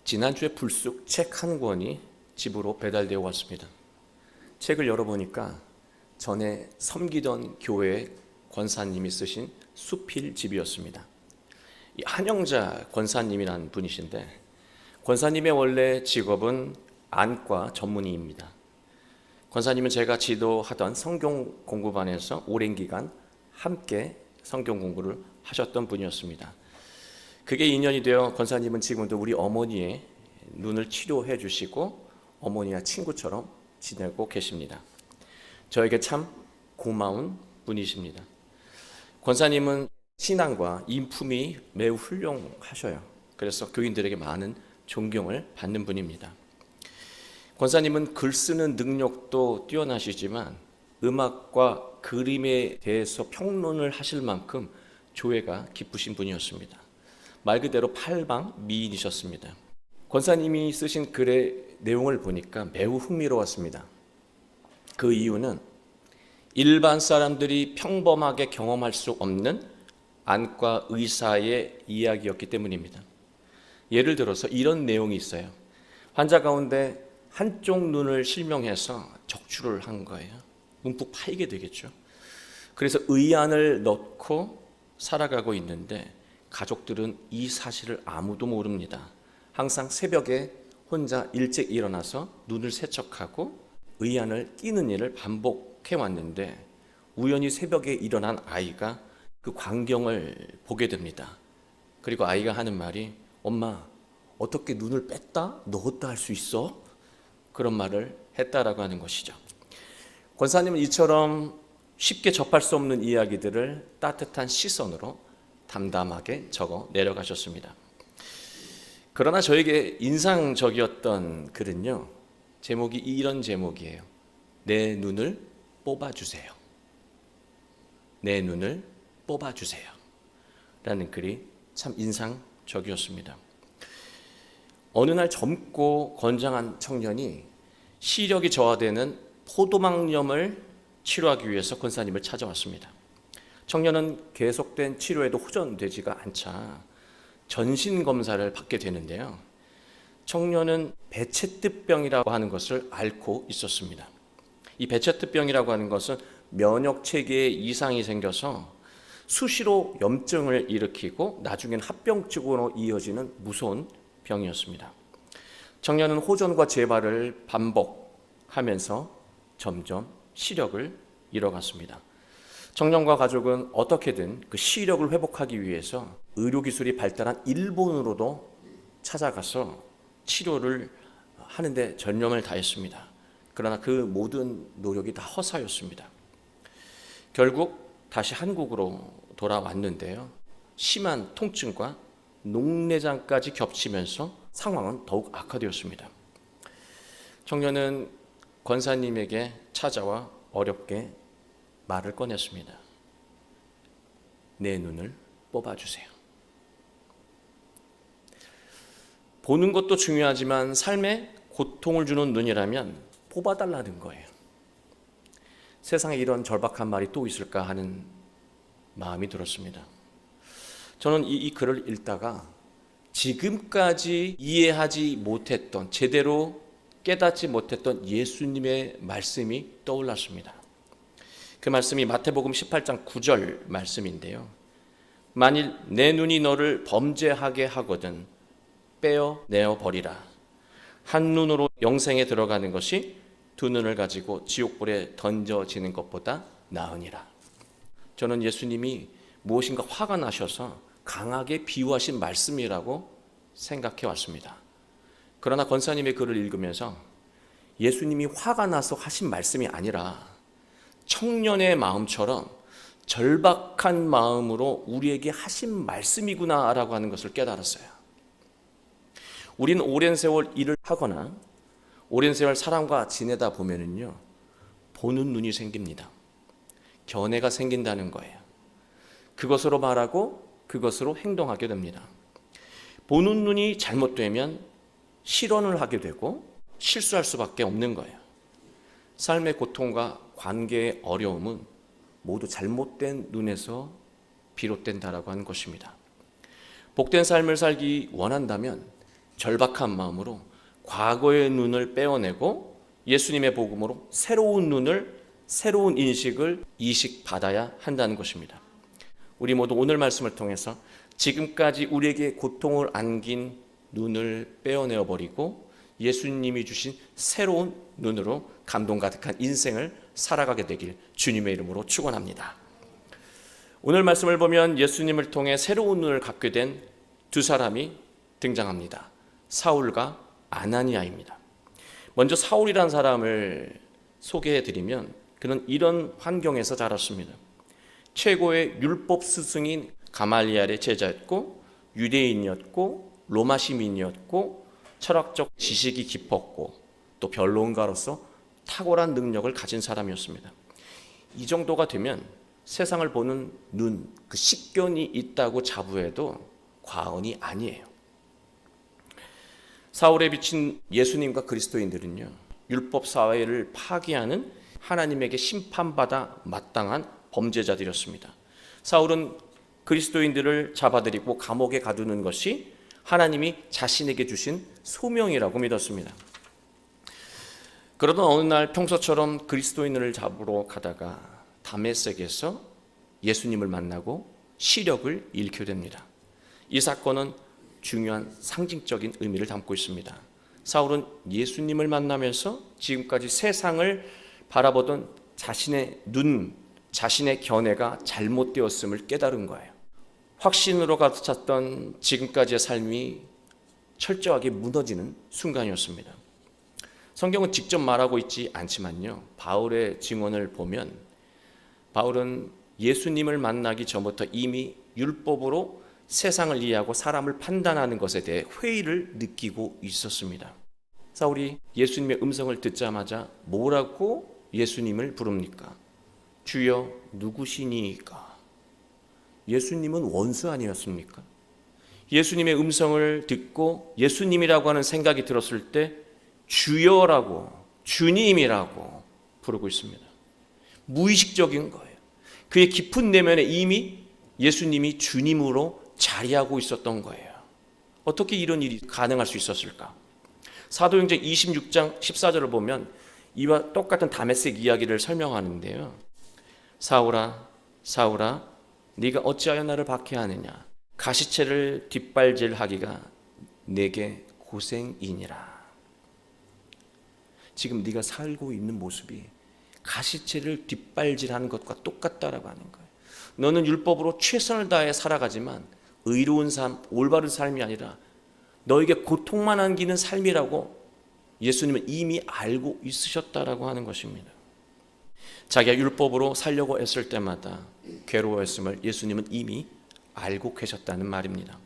지난주에 불쑥 책 한 권이 집으로 배달되어 왔습니다. 책을 열어보니까 전에 섬기던 교회 권사님이 쓰신 수필집이었습니다. 이 한영자 권사님이라는 분이신데, 권사님의 원래 직업은 안과 전문의입니다. 권사님은 제가 지도하던 성경 공부반에서 오랜 기간 함께 성경 공부를 하셨던 분이었습니다. 그게 인연이 되어 권사님은 지금도 우리 어머니의 눈을 치료해 주시고 어머니와 친구처럼 지내고 계십니다. 저에게 참 고마운 분이십니다. 권사님은 신앙과 인품이 매우 훌륭하셔요. 그래서 교인들에게 많은 존경을 받는 분입니다. 권사님은 글 쓰는 능력도 뛰어나시지만 음악과 그림에 대해서 평론을 하실 만큼 조예가 깊으신 분이었습니다. 말 그대로 팔방 미인이셨습니다. 권사님이 쓰신 글의 내용을 보니까 매우 흥미로웠습니다. 그 이유는 일반 사람들이 평범하게 경험할 수 없는 안과 의사의 이야기였기 때문입니다. 예를 들어서 이런 내용이 있어요. 환자 가운데 한쪽 눈을 실명해서 적출을 한 거예요. 움푹 파이게 되겠죠. 그래서 의안을 넣고 살아가고 있는데 가족들은 이 사실을 아무도 모릅니다. 항상 새벽에 혼자 일찍 일어나서 눈을 세척하고 의안을 끼는 일을 반복해 왔는데 우연히 새벽에 일어난 아이가 그 광경을 보게 됩니다. 그리고 아이가 하는 말이, 엄마, 어떻게 눈을 뺐다 넣었다 할 수 있어? 그런 말을 했다라고 하는 것이죠. 권사님은 이처럼 쉽게 접할 수 없는 이야기들을 따뜻한 시선으로 담담하게 적어 내려가셨습니다. 그러나 저에게 인상적이었던 글은요, 제목이 이런 제목이에요. 내 눈을 뽑아주세요. 내 눈을 뽑아주세요. 라는 글이 참 인상적이었습니다. 어느 날 젊고 건장한 청년이 시력이 저하되는 포도막염을 치료하기 위해서 권사님을 찾아왔습니다. 청년은 계속된 치료에도 호전되지가 않자 전신 검사를 받게 되는데요. 청년은 배체뜨병이라고 하는 것을 앓고 있었습니다. 이 배체뜨병이라고 하는 것은 면역 체계에 이상이 생겨서 수시로 염증을 일으키고 나중엔 합병증으로 이어지는 무서운 병이었습니다. 청년은 호전과 재발을 반복하면서 점점 시력을 잃어갔습니다. 청년과 가족은 어떻게든 그 시력을 회복하기 위해서 의료기술이 발달한 일본으로도 찾아가서 치료를 하는데 전념을 다했습니다. 그러나 그 모든 노력이 다 허사였습니다. 결국 다시 한국으로 돌아왔는데요. 심한 통증과 녹내장까지 겹치면서 상황은 더욱 악화되었습니다. 청년은 권사님에게 찾아와 어렵게 말을 꺼냈습니다. 내 눈을 뽑아주세요. 보는 것도 중요하지만 삶에 고통을 주는 눈이라면 뽑아달라는 거예요. 세상에 이런 절박한 말이 또 있을까 하는 마음이 들었습니다. 저는 이 글을 읽다가 지금까지 이해하지 못했던, 제대로 깨닫지 못했던 예수님의 말씀이 떠올랐습니다. 그 말씀이 마태복음 18장 9절 말씀인데요. 만일 내 눈이 너를 범죄하게 하거든 빼어내어 버리라. 한 눈으로 영생에 들어가는 것이 두 눈을 가지고 지옥불에 던져지는 것보다 나으니라. 저는 예수님이 무엇인가 화가 나셔서 강하게 비유하신 말씀이라고 생각해 왔습니다. 그러나 권사님의 글을 읽으면서 예수님이 화가 나서 하신 말씀이 아니라 청년의 마음처럼 절박한 마음으로 우리에게 하신 말씀이구나라고 하는 것을 깨달았어요. 우리는 오랜 세월 일을 하거나 오랜 세월 사람과 지내다 보면은요, 보는 눈이 생깁니다. 견해가 생긴다는 거예요. 그것으로 말하고 그것으로 행동하게 됩니다. 보는 눈이 잘못되면 실언을 하게 되고 실수할 수밖에 없는 거예요. 삶의 고통과 관계의 어려움은 모두 잘못된 눈에서 비롯된다라고 하는 것입니다. 복된 삶을 살기 원한다면 절박한 마음으로 과거의 눈을 빼어내고 예수님의 복음으로 새로운 인식을 이식받아야 한다는 것입니다. 우리 모두 오늘 말씀을 통해서 지금까지 우리에게 고통을 안긴 눈을 빼어내어 버리고 예수님이 주신 새로운 눈으로 감동 가득한 인생을 살아가게 되길 주님의 이름으로 축원합니다. 오늘 말씀을 보면 예수님을 통해 새로운 눈을 갖게 된 두 사람이 등장합니다. 사울과 아나니아입니다. 먼저 사울이라는 사람을 소개해드리면 그는 이런 환경에서 자랐습니다. 최고의 율법 스승인 가말리엘의 제자였고 유대인이었고 로마 시민이었고 철학적 지식이 깊었고 또 변론가로서 탁월한 능력을 가진 사람이었습니다. 이 정도가 되면 세상을 보는 눈, 그 식견이 있다고 자부해도 과언이 아니에요. 사울에 비친 예수님과 그리스도인들은요, 율법 사회를 파괴하는 하나님에게 심판받아 마땅한 범죄자들이었습니다. 사울은 그리스도인들을 잡아들이고 감옥에 가두는 것이 하나님이 자신에게 주신 소명이라고 믿었습니다. 그러던 어느 날 평소처럼 그리스도인을 잡으러 가다가 다메섹에서 예수님을 만나고 시력을 잃게 됩니다. 이 사건은 중요한 상징적인 의미를 담고 있습니다. 사울은 예수님을 만나면서 지금까지 세상을 바라보던 자신의 눈, 자신의 견해가 잘못되었음을 깨달은 거예요. 확신으로 가득 찼던 지금까지의 삶이 철저하게 무너지는 순간이었습니다. 성경은 직접 말하고 있지 않지만요, 바울의 증언을 보면 바울은 예수님을 만나기 전부터 이미 율법으로 세상을 이해하고 사람을 판단하는 것에 대해 회의를 느끼고 있었습니다. 사울이 예수님의 음성을 듣자마자 뭐라고 예수님을 부릅니까? 주여 누구시니까? 예수님은 원수 아니었습니까? 예수님의 음성을 듣고 예수님이라고 하는 생각이 들었을 때 주여라고, 주님이라고 부르고 있습니다. 무의식적인 거예요. 그의 깊은 내면에 이미 예수님이 주님으로 자리하고 있었던 거예요. 어떻게 이런 일이 가능할 수 있었을까? 사도행전 26장 14절을 보면 이와 똑같은 다메섹 이야기를 설명하는데요. 사울아, 사울아, 네가 어찌하여 나를 박해하느냐? 가시체를 뒷발질하기가 내게 고생이니라. 지금 네가 살고 있는 모습이 가시체를 뒷발질하는 것과 똑같다라고 하는 거예요. 너는 율법으로 최선을 다해 살아가지만 의로운 삶, 올바른 삶이 아니라 너에게 고통만 안기는 삶이라고 예수님은 이미 알고 있으셨다라고 하는 것입니다. 자기가 율법으로 살려고 했을 때마다 괴로워했음을 예수님은 이미 알고 계셨다는 말입니다.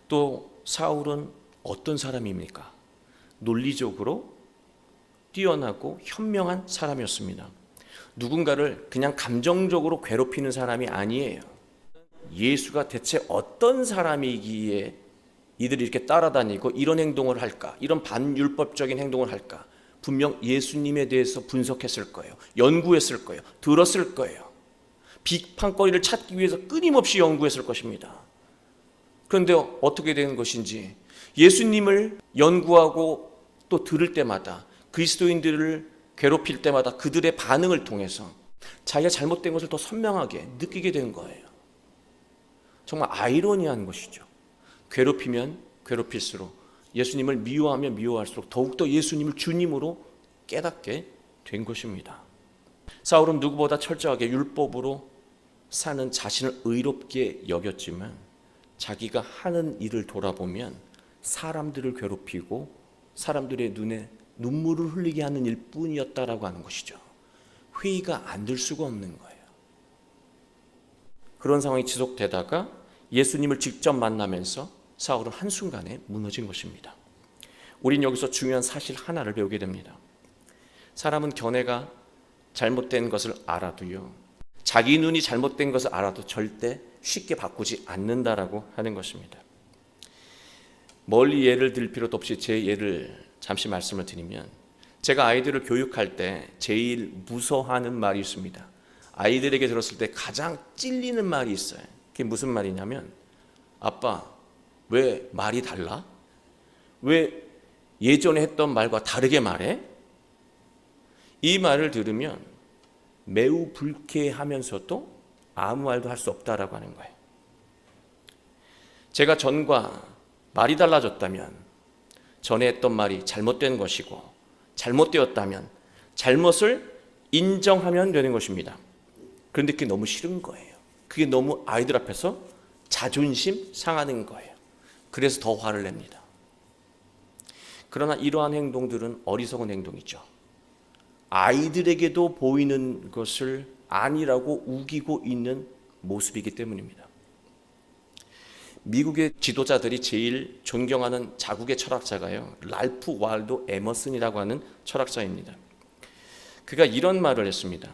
또 사울은 어떤 사람입니까? 논리적으로 뛰어나고 현명한 사람이었습니다. 누군가를 그냥 감정적으로 괴롭히는 사람이 아니에요. 예수가 대체 어떤 사람이기에 이들이 이렇게 따라다니고 이런 행동을 할까? 이런 반율법적인 행동을 할까? 분명 예수님에 대해서 분석했을 거예요. 연구했을 거예요. 들었을 거예요. 비판거리를 찾기 위해서 끊임없이 연구했을 것입니다. 그런데 어떻게 되는 것인지 예수님을 연구하고 또 들을 때마다 그리스도인들을 괴롭힐 때마다 그들의 반응을 통해서 자기가 잘못된 것을 더 선명하게 느끼게 된 거예요. 정말 아이러니한 것이죠. 괴롭히면 괴롭힐수록 예수님을 미워하면 미워할수록 더욱더 예수님을 주님으로 깨닫게 된 것입니다. 사울은 누구보다 철저하게 율법으로 사는 자신을 의롭게 여겼지만 자기가 하는 일을 돌아보면 사람들을 괴롭히고 사람들의 눈에 눈물을 흘리게 하는 일뿐이었다라고 하는 것이죠. 회의가 안 될 수가 없는 거예요. 그런 상황이 지속되다가 예수님을 직접 만나면서 사울은 한순간에 무너진 것입니다. 우린 여기서 중요한 사실 하나를 배우게 됩니다. 사람은 견해가 잘못된 것을 알아도요, 자기 눈이 잘못된 것을 알아도 절대 쉽게 바꾸지 않는다라고 하는 것입니다. 멀리 예를 들 필요도 없이 제 예를 잠시 말씀을 드리면, 제가 아이들을 교육할 때 제일 무서워하는 말이 있습니다. 아이들에게 들었을 때 가장 찔리는 말이 있어요. 그게 무슨 말이냐면, 아빠, 왜 말이 달라? 왜 예전에 했던 말과 다르게 말해? 이 말을 들으면 매우 불쾌하면서도 아무 말도 할 수 없다라고 하는 거예요. 제가 전과 말이 달라졌다면 전에 했던 말이 잘못된 것이고, 잘못되었다면 잘못을 인정하면 되는 것입니다. 그런데 그게 너무 싫은 거예요. 그게 너무 아이들 앞에서 자존심 상하는 거예요. 그래서 더 화를 냅니다. 그러나 이러한 행동들은 어리석은 행동이죠. 아이들에게도 보이는 것을 아니라고 우기고 있는 모습이기 때문입니다. 미국의 지도자들이 제일 존경하는 자국의 철학자가요, 랄프 waldo 에머슨이라고 하는 철학자입니다. 그가 이런 말을 했습니다.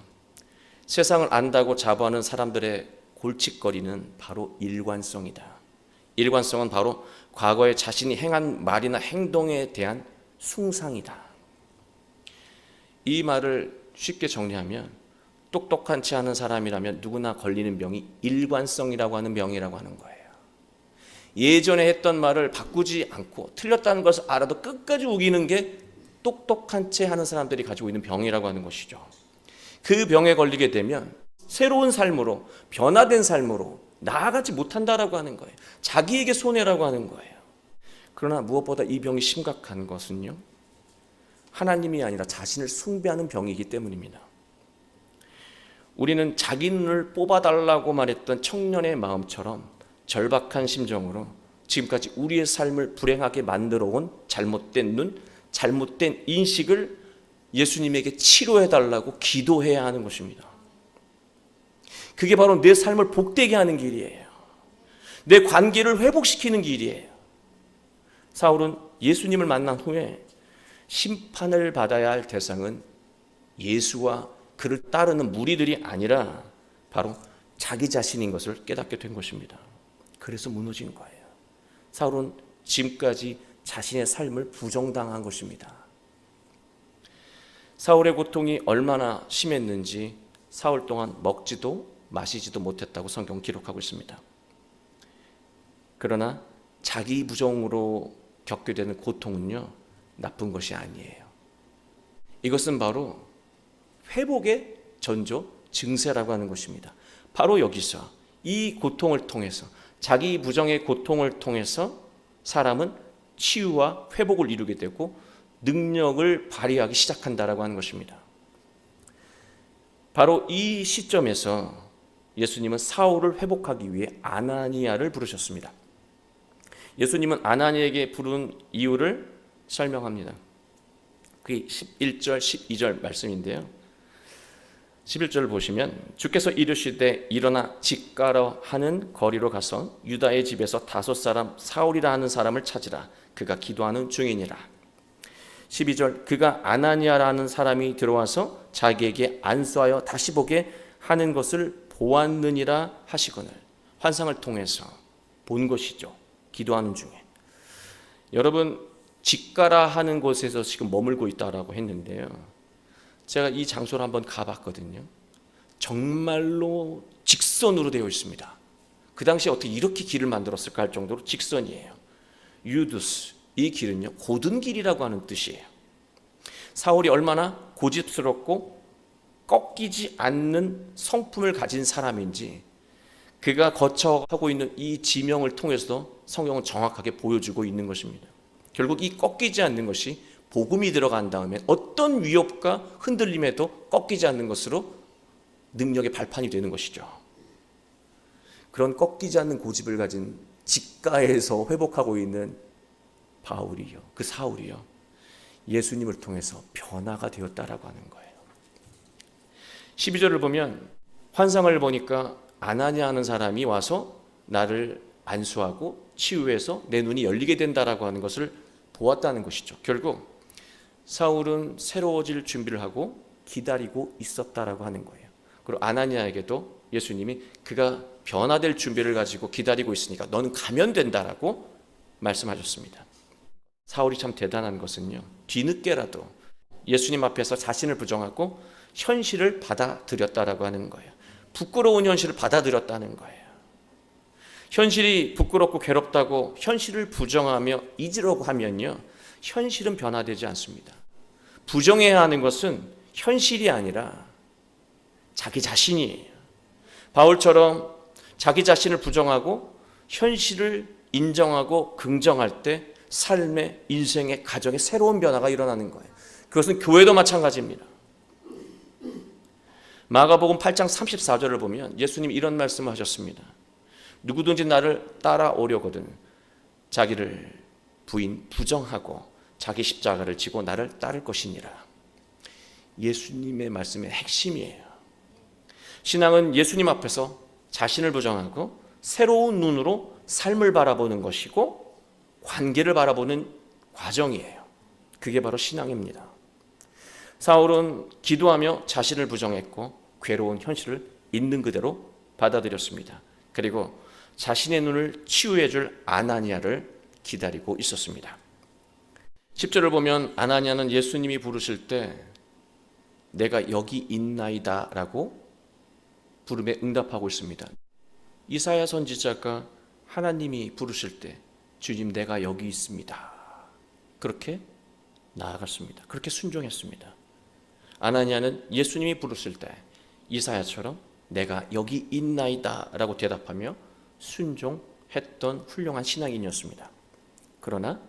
세상을 안다고 자부하는 사람들의 골칫거리는 바로 일관성이다. 일관성은 바로 과거에 자신이 행한 말이나 행동에 대한 숭상이다. 이 말을 쉽게 정리하면 똑똑한 체 하는 사람이라면 누구나 걸리는 병이 일관성이라고 하는 병이라고 하는 거예요. 예전에 했던 말을 바꾸지 않고 틀렸다는 것을 알아도 끝까지 우기는 게 똑똑한 체 하는 사람들이 가지고 있는 병이라고 하는 것이죠. 그 병에 걸리게 되면 새로운 삶으로, 변화된 삶으로 나아가지 못한다라고 하는 거예요. 자기에게 손해라고 하는 거예요. 그러나 무엇보다 이 병이 심각한 것은요, 하나님이 아니라 자신을 숭배하는 병이기 때문입니다. 우리는 자기 눈을 뽑아달라고 말했던 청년의 마음처럼 절박한 심정으로 지금까지 우리의 삶을 불행하게 만들어온 잘못된 눈, 잘못된 인식을 예수님에게 치료해달라고 기도해야 하는 것입니다. 그게 바로 내 삶을 복되게 하는 길이에요. 내 관계를 회복시키는 길이에요. 사울은 예수님을 만난 후에 심판을 받아야 할 대상은 예수와 그를 따르는 무리들이 아니라 바로 자기 자신인 것을 깨닫게 된 것입니다. 그래서 무너진 거예요. 사울은 지금까지 자신의 삶을 부정당한 것입니다. 사울의 고통이 얼마나 심했는지 사흘 동안 먹지도 마시지도 못했다고 성경은 기록하고 있습니다. 그러나 자기 부정으로 겪게 되는 고통은요, 나쁜 것이 아니에요. 이것은 바로 회복의 전조 증세라고 하는 것입니다. 바로 여기서 이 고통을 통해서, 자기 부정의 고통을 통해서 사람은 치유와 회복을 이루게 되고 능력을 발휘하기 시작한다라고 하는 것입니다. 바로 이 시점에서 예수님은 사울을 회복하기 위해 아나니아를 부르셨습니다. 예수님은 아나니아에게 부른 이유를 설명합니다. 그게 11절, 12절 말씀인데요. 11절을 보시면 주께서 이르시되 일어나 집 가러 하는 거리로 가서 유다의 집에서 5사람 사울이라 하는 사람을 찾으라. 그가 기도하는 중이니라. 12절 그가 아나니아라는 사람이 들어와서 자기에게 안수하여 다시 보게 하는 것을 보았느니라 하시거늘. 환상을 통해서 본 것이죠. 기도하는 중에. 여러분, 집 가라 하는 곳에서 지금 머물고 있다라고 했는데요, 제가 이 장소를 한번 가봤거든요. 정말로 직선으로 되어 있습니다. 그 당시에 어떻게 이렇게 길을 만들었을까 할 정도로 직선이에요. 유두스, 이 길은요 고든 길이라고 하는 뜻이에요. 사울이 얼마나 고집스럽고 꺾이지 않는 성품을 가진 사람인지 그가 거쳐가고 있는 이 지명을 통해서도 성경은 정확하게 보여주고 있는 것입니다. 결국 이 꺾이지 않는 것이 복음이 들어간 다음에 어떤 위협과 흔들림에도 꺾이지 않는 것으로 능력의 발판이 되는 것이죠. 그런 꺾이지 않는 고집을 가진 직가에서 회복하고 있는 바울이요, 그 사울이요, 예수님을 통해서 변화가 되었다라고 하는 거예요. 12절을 보면 환상을 보니까 아나니아 하는 사람이 와서 나를 안수하고 치유해서 내 눈이 열리게 된다라고 하는 것을 보았다는 것이죠. 결국 사울은 새로워질 준비를 하고 기다리고 있었다라고 하는 거예요. 그리고 아나니아에게도 예수님이 그가 변화될 준비를 가지고 기다리고 있으니까 너는 가면 된다라고 말씀하셨습니다. 사울이 참 대단한 것은요, 뒤늦게라도 예수님 앞에서 자신을 부정하고 현실을 받아들였다라고 하는 거예요. 부끄러운 현실을 받아들였다는 거예요. 현실이 부끄럽고 괴롭다고 현실을 부정하며 잊으려고 하면요, 현실은 변화되지 않습니다. 부정해야 하는 것은 현실이 아니라 자기 자신이에요. 바울처럼 자기 자신을 부정하고 현실을 인정하고 긍정할 때 삶의, 인생의, 가정의 새로운 변화가 일어나는 거예요. 그것은 교회도 마찬가지입니다. 마가복음 8장 34절을 보면 예수님이 이런 말씀을 하셨습니다. 누구든지 나를 따라오려거든 자기를 부정하고 자기 십자가를 지고 나를 따를 것이니라. 예수님의 말씀의 핵심이에요. 신앙은 예수님 앞에서 자신을 부정하고 새로운 눈으로 삶을 바라보는 것이고 관계를 바라보는 과정이에요. 그게 바로 신앙입니다. 사울은 기도하며 자신을 부정했고 괴로운 현실을 있는 그대로 받아들였습니다. 그리고 자신의 눈을 치유해 줄 아나니아를 기다리고 있었습니다. 10절을 보면 아나니아는 예수님이 부르실 때 내가 여기 있나이다 라고 부름에 응답하고 있습니다. 이사야 선지자가 하나님이 부르실 때 주님 내가 여기 있습니다. 그렇게 나아갔습니다. 그렇게 순종했습니다. 아나니아는 예수님이 부르실 때 이사야처럼 내가 여기 있나이다 라고 대답하며 순종했던 훌륭한 신앙인이었습니다. 그러나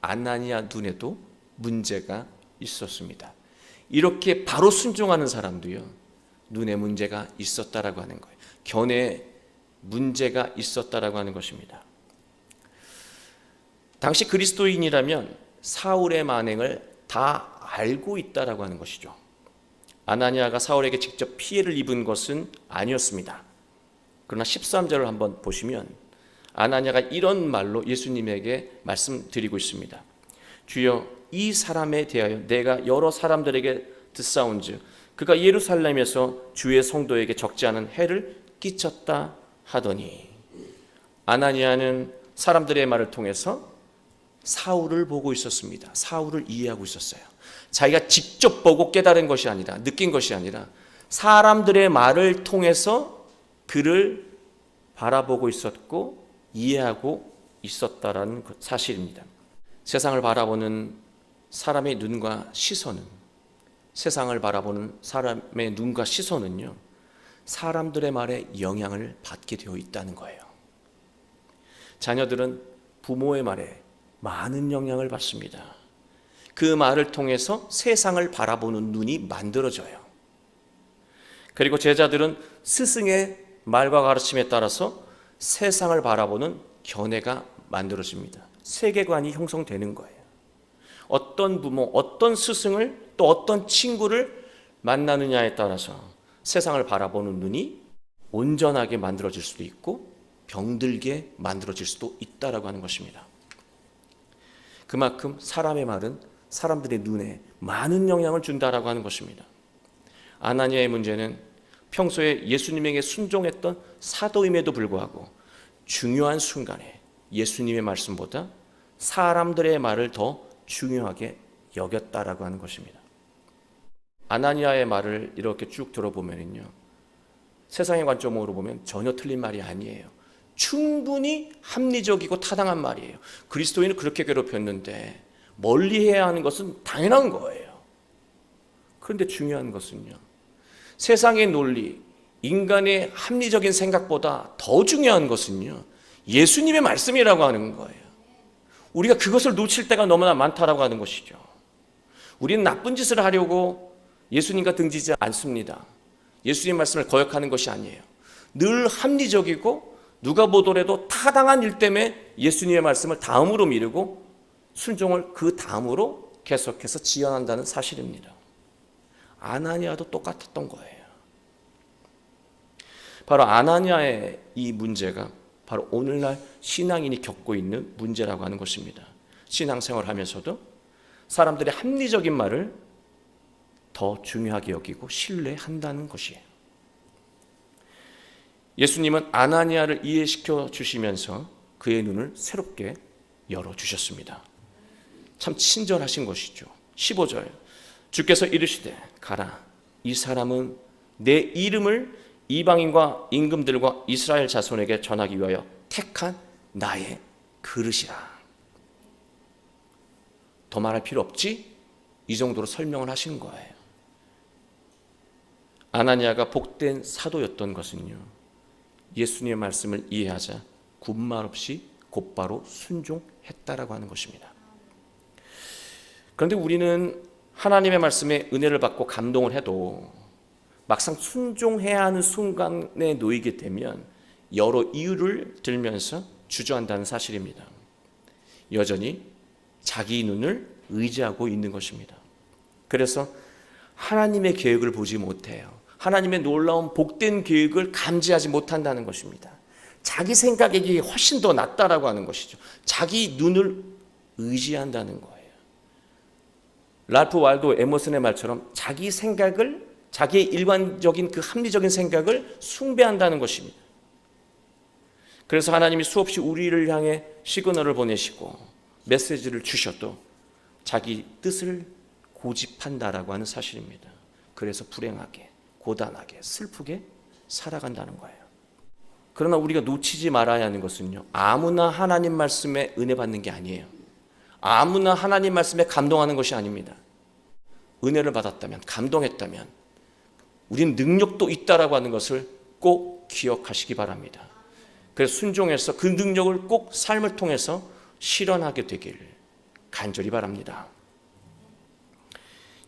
아나니아 눈에도 문제가 있었습니다. 이렇게 바로 순종하는 사람도요, 눈에 문제가 있었다라고 하는 거예요. 견해에 문제가 있었다라고 하는 것입니다. 당시 그리스도인이라면 사울의 만행을 다 알고 있다라고 하는 것이죠. 아나니아가 사울에게 직접 피해를 입은 것은 아니었습니다. 그러나 13절을 한번 보시면 아나니아가 이런 말로 예수님에게 말씀드리고 있습니다. 주여 이 사람에 대하여 내가 여러 사람들에게 듣사온즉 그가 예루살렘에서 주의 성도에게 적지 않은 해를 끼쳤다 하더니, 아나니아는 사람들의 말을 통해서 사울을 보고 있었습니다. 사울을 이해하고 있었어요. 자기가 직접 보고 깨달은 것이 아니라, 느낀 것이 아니라 사람들의 말을 통해서 그를 바라보고 있었고 이해하고 있었다라는 사실입니다. 세상을 바라보는 사람의 눈과 시선은, 세상을 바라보는 사람의 눈과 시선은요, 사람들의 말에 영향을 받게 되어 있다는 거예요. 자녀들은 부모의 말에 많은 영향을 받습니다. 그 말을 통해서 세상을 바라보는 눈이 만들어져요. 그리고 제자들은 스승의 말과 가르침에 따라서 세상을 바라보는 견해가 만들어집니다. 세계관이 형성되는 거예요. 어떤 부모, 어떤 스승을, 또 어떤 친구를 만나느냐에 따라서 세상을 바라보는 눈이 온전하게 만들어질 수도 있고 병들게 만들어질 수도 있다라고 하는 것입니다. 그만큼 사람의 말은 사람들의 눈에 많은 영향을 준다라고 하는 것입니다. 아나니아의 문제는 평소에 예수님에게 순종했던 사도임에도 불구하고 중요한 순간에 예수님의 말씀보다 사람들의 말을 더 중요하게 여겼다라고 하는 것입니다. 아나니아의 말을 이렇게 쭉 들어보면요, 세상의 관점으로 보면 전혀 틀린 말이 아니에요. 충분히 합리적이고 타당한 말이에요. 그리스도인을 그렇게 괴롭혔는데 멀리해야 하는 것은 당연한 거예요. 그런데 중요한 것은요, 세상의 논리, 인간의 합리적인 생각보다 더 중요한 것은요, 예수님의 말씀이라고 하는 거예요. 우리가 그것을 놓칠 때가 너무나 많다라고 하는 것이죠. 우리는 나쁜 짓을 하려고 예수님과 등지지 않습니다. 예수님 말씀을 거역하는 것이 아니에요. 늘 합리적이고 누가 보더라도 타당한 일 때문에 예수님의 말씀을 다음으로 미루고 순종을 그 다음으로 계속해서 지연한다는 사실입니다. 아나니아도 똑같았던 거예요. 바로 아나니아의 이 문제가 바로 오늘날 신앙인이 겪고 있는 문제라고 하는 것입니다. 신앙생활을 하면서도 사람들의 합리적인 말을 더 중요하게 여기고 신뢰한다는 것이에요. 예수님은 아나니아를 이해시켜 주시면서 그의 눈을 새롭게 열어주셨습니다. 참 친절하신 것이죠. 15절, 주께서 이르시되 가라, 이 사람은 내 이름을 이방인과 임금들과 이스라엘 자손에게 전하기 위하여 택한 나의 그릇이라. 더 말할 필요 없지? 이 정도로 설명을 하신 거예요. 아나니아가 복된 사도였던 것은요, 예수님의 말씀을 이해하자 군말 없이 곧바로 순종했다라고 하는 것입니다. 그런데 우리는 하나님의 말씀에 은혜를 받고 감동을 해도 막상 순종해야 하는 순간에 놓이게 되면 여러 이유를 들면서 주저한다는 사실입니다. 여전히 자기 눈을 의지하고 있는 것입니다. 그래서 하나님의 계획을 보지 못해요. 하나님의 놀라운 복된 계획을 감지하지 못한다는 것입니다. 자기 생각이 훨씬 더 낫다라고 하는 것이죠. 자기 눈을 의지한다는 거예요. 랄프 waldo 에머슨의 말처럼 자기 생각을, 자기의 일관적인 그 합리적인 생각을 숭배한다는 것입니다. 그래서 하나님이 수없이 우리를 향해 시그널을 보내시고 메시지를 주셔도 자기 뜻을 고집한다라고 하는 사실입니다. 그래서 불행하게, 고단하게, 슬프게 살아간다는 거예요. 그러나 우리가 놓치지 말아야 하는 것은요, 아무나 하나님 말씀에 은혜 받는 게 아니에요. 아무나 하나님 말씀에 감동하는 것이 아닙니다. 은혜를 받았다면, 감동했다면 우리는 능력도 있다라고 하는 것을 꼭 기억하시기 바랍니다. 그래서 순종해서 그 능력을 꼭 삶을 통해서 실현하게 되길 간절히 바랍니다.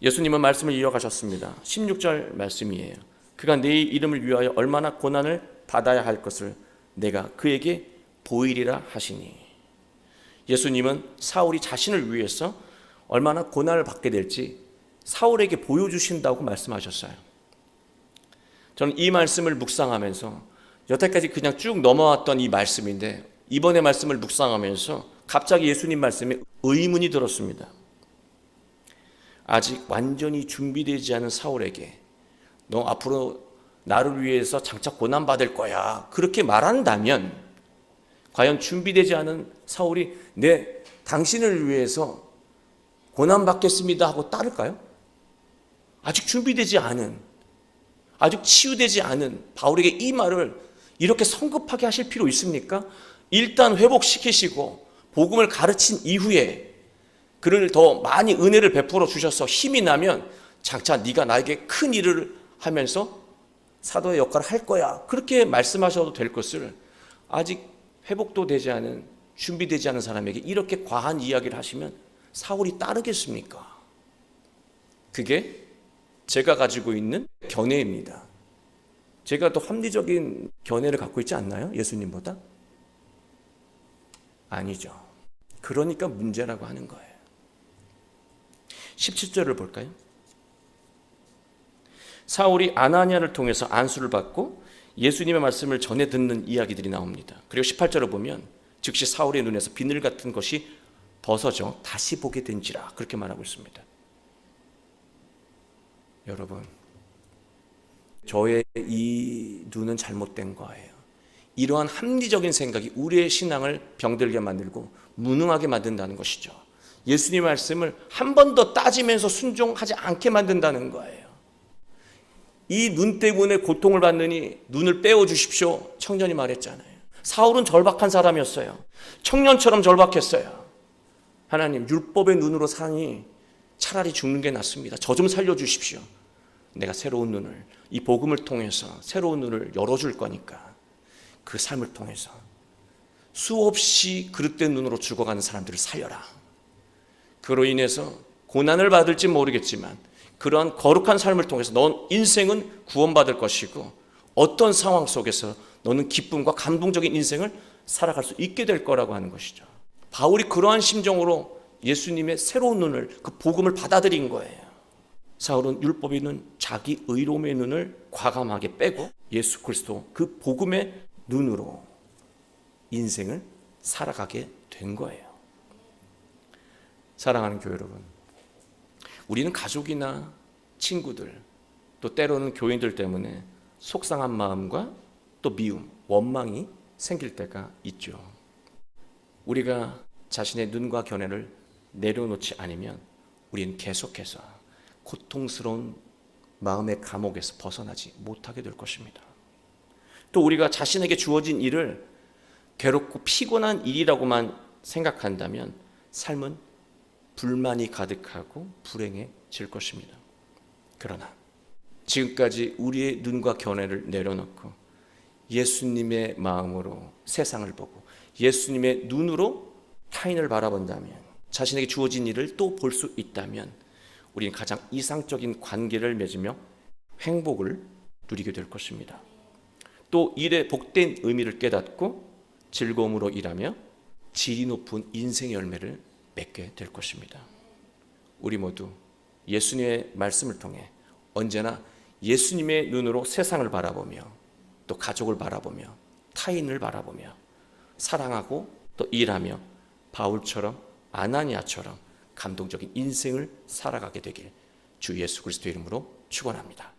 예수님은 말씀을 이어가셨습니다. 16절 말씀이에요. 그가 내 이름을 위하여 얼마나 고난을 받아야 할 것을 내가 그에게 보이리라 하시니. 예수님은 사울이 자신을 위해서 얼마나 고난을 받게 될지 사울에게 보여주신다고 말씀하셨어요. 저는 이 말씀을 묵상하면서 여태까지 그냥 쭉 넘어왔던 이 말씀인데 이번에 말씀을 묵상하면서 갑자기 예수님 말씀에 의문이 들었습니다. 아직 완전히 준비되지 않은 사울에게 너 앞으로 나를 위해서 장차 고난받을 거야, 그렇게 말한다면 과연 준비되지 않은 사울이 네, 당신을 위해서 고난받겠습니다 하고 따를까요? 아직 준비되지 않은, 아직 치유되지 않은 바울에게 이 말을 이렇게 성급하게 하실 필요 있습니까? 일단 회복시키시고 복음을 가르친 이후에 그를 더 많이 은혜를 베풀어 주셔서 힘이 나면 장차 네가 나에게 큰 일을 하면서 사도의 역할을 할 거야, 그렇게 말씀하셔도 될 것을 아직 회복도 되지 않은, 준비되지 않은 사람에게 이렇게 과한 이야기를 하시면 사울이 따르겠습니까? 그게 제가 가지고 있는 견해입니다. 제가 더 합리적인 견해를 갖고 있지 않나요? 예수님보다? 아니죠. 그러니까 문제라고 하는 거예요. 17절을 볼까요? 사울이 아나니아를 통해서 안수를 받고 예수님의 말씀을 전해 듣는 이야기들이 나옵니다. 그리고 18절을 보면 즉시 사울의 눈에서 비늘 같은 것이 벗어져 다시 보게 된지라, 그렇게 말하고 있습니다. 여러분, 저의 이 눈은 잘못된 거예요. 이러한 합리적인 생각이 우리의 신앙을 병들게 만들고 무능하게 만든다는 것이죠. 예수님 말씀을 한 번 더 따지면서 순종하지 않게 만든다는 거예요. 이 눈 때문에 고통을 받느니 눈을 빼어주십시오, 청년이 말했잖아요. 사울은 절박한 사람이었어요. 청년처럼 절박했어요. 하나님, 율법의 눈으로 사니 차라리 죽는 게 낫습니다. 저 좀 살려주십시오. 내가 새로운 눈을, 이 복음을 통해서 새로운 눈을 열어줄 거니까 그 삶을 통해서 수없이 그릇된 눈으로 죽어가는 사람들을 살려라. 그로 인해서 고난을 받을지 모르겠지만 그러한 거룩한 삶을 통해서 넌 인생은 구원받을 것이고 어떤 상황 속에서 너는 기쁨과 감동적인 인생을 살아갈 수 있게 될 거라고 하는 것이죠. 바울이 그러한 심정으로 예수님의 새로운 눈을, 그 복음을 받아들인 거예요. 사울은 율법의 눈, 자기 의로움의 눈을 과감하게 빼고 예수 그리스도 그 복음의 눈으로 인생을 살아가게 된 거예요. 사랑하는 교회 여러분, 우리는 가족이나 친구들, 또 때로는 교인들 때문에 속상한 마음과 또 미움, 원망이 생길 때가 있죠. 우리가 자신의 눈과 견해를 내려놓지 않으면 우리는 계속해서 고통스러운 마음의 감옥에서 벗어나지 못하게 될 것입니다. 또 우리가 자신에게 주어진 일을 괴롭고 피곤한 일이라고만 생각한다면 삶은 불만이 가득하고 불행해질 것입니다. 그러나 지금까지 우리의 눈과 견해를 내려놓고 예수님의 마음으로 세상을 보고 예수님의 눈으로 타인을 바라본다면, 자신에게 주어진 일을 또 볼 수 있다면 우리는 가장 이상적인 관계를 맺으며 행복을 누리게 될 것입니다. 또 일의 복된 의미를 깨닫고 즐거움으로 일하며 질이 높은 인생의 열매를 맺게 될 것입니다. 우리 모두 예수님의 말씀을 통해 언제나 예수님의 눈으로 세상을 바라보며 또 가족을 바라보며 타인을 바라보며 사랑하고 또 일하며 바울처럼 아나니아처럼 감동적인 인생을 살아가게 되길 주 예수 그리스도의 이름으로 축원합니다.